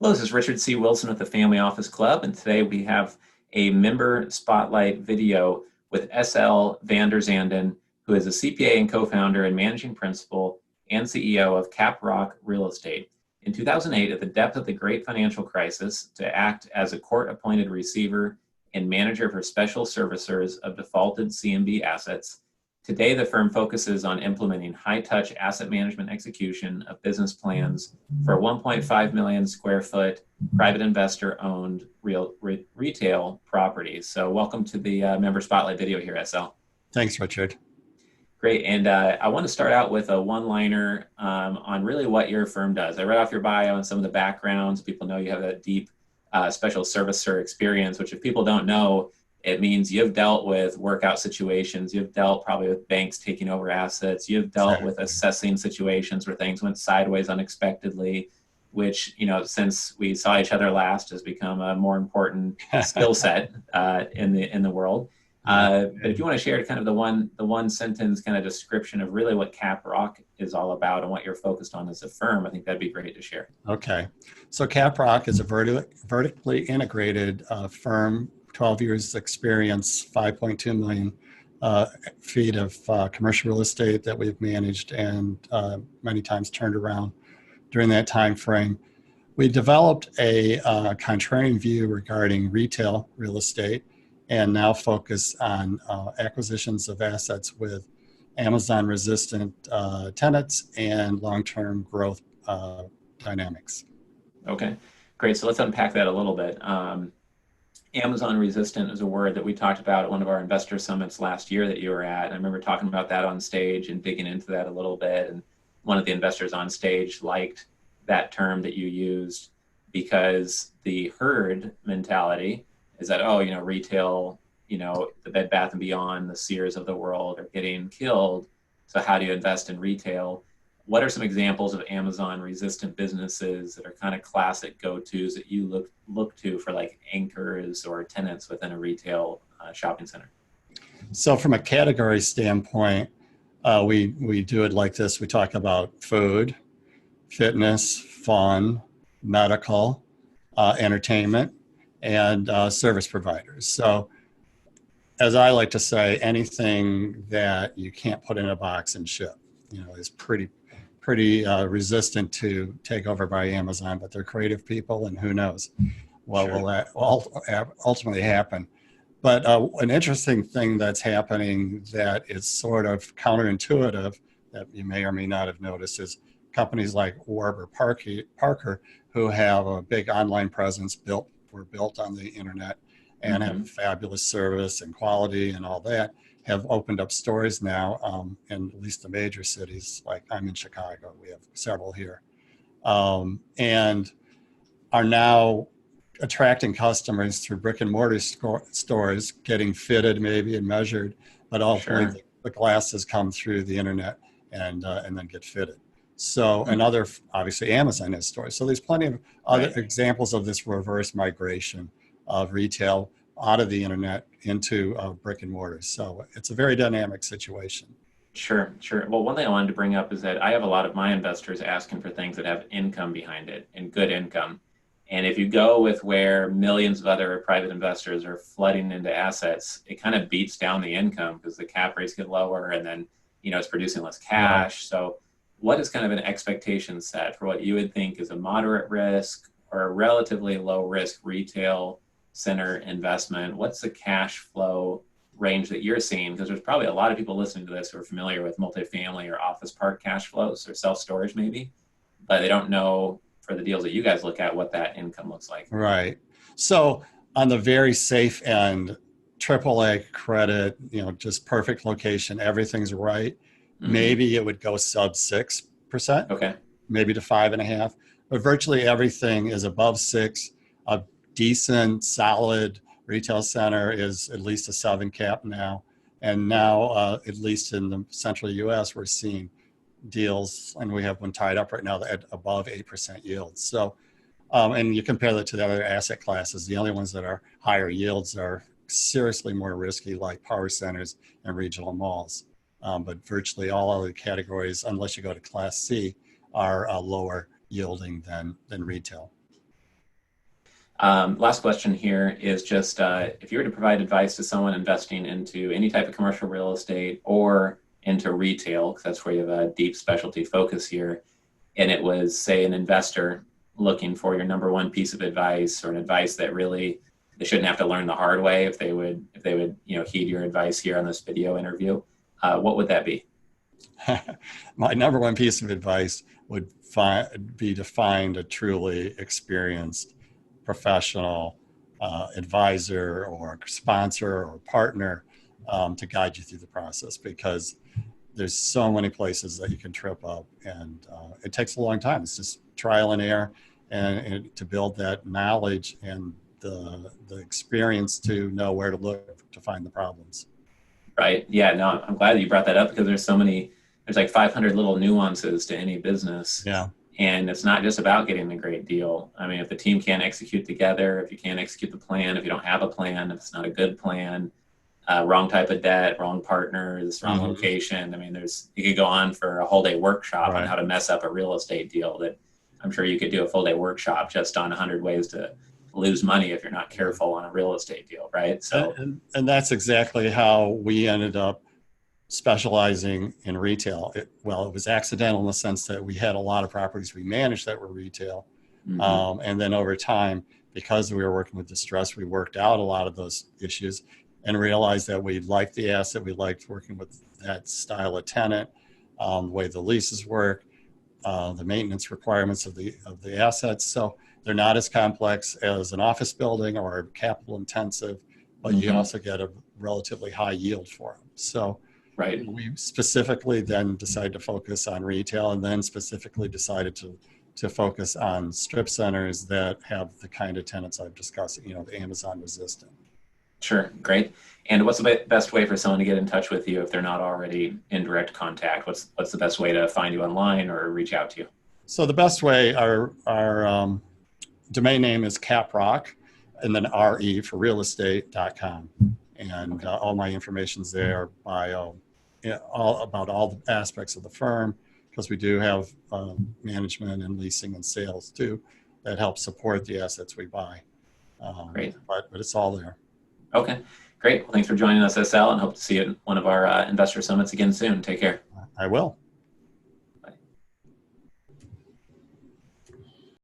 Hello, this is Richard C. Wilson with the Family Office Club, and today we have a member spotlight video with S.L. Vander Zanden, who is a CPA and co-founder and managing principal and CEO of CapRock Real Estate. In 2008, at the depth of the great financial crisis, to act as a court-appointed receiver and manager for special servicers of defaulted CMB assets, today the firm focuses on implementing high-touch asset management execution of business plans for 1.5 million square foot private investor-owned retail properties. So welcome to the Member Spotlight video here, SL. Thanks, Richard. Great, and I want to start out with a one-liner on really what your firm does. I read off your bio and some of the backgrounds. People know you have that deep special servicer experience, which if people don't know, it means you've dealt with workout situations, you've dealt probably with banks taking over assets, you've dealt with assessing situations where things went sideways unexpectedly, which, you know, since we saw each other last has become a more important skill set in the world. But if you want to share kind of the one sentence kind of description of really what CapRock is all about and what you're focused on as a firm, I think that'd be great to share. Okay. So CapRock is a vertically integrated firm, 12 years experience, 5.2 million feet of commercial real estate that we've managed and many times turned around during that time frame. We developed a contrarian view regarding retail real estate and now focus on acquisitions of assets with Amazon-resistant tenants and long-term growth dynamics. Okay, great. So let's unpack that a little bit. Amazon resistant is a word that we talked about at one of our investor summits last year that you were at. I remember talking about that on stage and digging into that a little bit. And one of the investors on stage liked that term that you used because the herd mentality is that, oh, you know, retail, you know, the Bed Bath & Beyond, the Sears of the world are getting killed. So how do you invest in retail? What are some examples of Amazon-resistant businesses that are kind of classic go-tos that you look to for like anchors or tenants within a retail shopping center? So from a category standpoint, we do it like this. We talk about food, fitness, fun, medical, entertainment, and service providers. So as I like to say, anything that you can't put in a box and ship, you know, is pretty resistant to takeover by Amazon, but they're creative people, and who knows what will ultimately happen. But an interesting thing that's happening that is sort of counterintuitive that you may or may not have noticed is companies like Warburg Parker, who have a big online presence were built on the internet and have fabulous service and quality and all that, have opened up stores now in at least the major cities. Like I'm in Chicago, we have several here, and are now attracting customers through brick and mortar stores, getting fitted maybe and measured, but ultimately the glasses come through the internet and then get fitted. So another, obviously Amazon has stores. So there's plenty of other examples of this reverse migration of retail out of the internet into brick and mortar. So it's a very dynamic situation. Sure. Well, one thing I wanted to bring up is that I have a lot of my investors asking for things that have income behind it and good income. And if you go with where millions of other private investors are flooding into assets, it kind of beats down the income because the cap rates get lower and then, you know, it's producing less cash. So what is kind of an expectation set for what you would think is a moderate risk or a relatively low risk retail center investment? What's the cash flow range that you're seeing? Because there's probably a lot of people listening to this who are familiar with multifamily or office park cash flows or self-storage maybe, but they don't know for the deals that you guys look at what that income looks like. Right. So on the very safe end, AAA credit, you know, just perfect location, everything's right. Maybe it would go sub 6%, okay, maybe to 5.5%, but virtually everything is above 6%. A decent, solid retail center is at least a 7 cap now. And now, at least in the central US, we're seeing deals, and we have one tied up right now at above 8% yields. So, and you compare that to the other asset classes, the only ones that are higher yields are seriously more risky, like power centers and regional malls. But virtually all other categories, unless you go to Class C, are lower yielding than retail. Last question here is just if you were to provide advice to someone investing into any type of commercial real estate or into retail, because that's where you have a deep specialty focus here, and it was, say, an investor looking for your number one piece of advice or an advice that really they shouldn't have to learn the hard way if they would heed your advice here on this video interview, what would that be? My number one piece of advice would be to find a truly experienced professional advisor or sponsor or partner to guide you through the process, because there's so many places that you can trip up, and it takes a long time. It's just trial and error, and to build that knowledge and the experience to know where to look to find the problems. Right. Yeah, no, I'm glad that you brought that up because there's like 500 little nuances to any business. Yeah. And it's not just about getting a great deal. I mean, if the team can't execute together, if you can't execute the plan, if you don't have a plan, if it's not a good plan, wrong type of debt, wrong partners, wrong location. I mean, you could go on for a whole day workshop on how to mess up a real estate deal that I'm sure you could do a full day workshop just on 100 ways to lose money if you're not careful on a real estate deal, right? So, and that's exactly how we ended up specializing in retail. It was accidental in the sense that we had a lot of properties we managed that were retail. And then over time, because we were working with distress, we worked out a lot of those issues and realized that we liked the asset. We liked working with that style of tenant, the way the leases work, the maintenance requirements of the assets. So they're not as complex as an office building or capital intensive, but you also get a relatively high yield for them. So right. We specifically then decided to focus on retail, and then specifically decided to focus on strip centers that have the kind of tenants I've discussed, the Amazon resistant. Sure. Great. And what's the best way for someone to get in touch with you if they're not already in direct contact? What's the best way to find you online or reach out to you? So the best way, our domain name is CapRock, and then RE for realestate.com. And all my information's there, bio, about all the aspects of the firm, because we do have management and leasing and sales too that help support the assets we buy. Great. But it's all there. Okay, great. Well, thanks for joining us, SL, and hope to see you at one of our investor summits again soon. Take care. I will.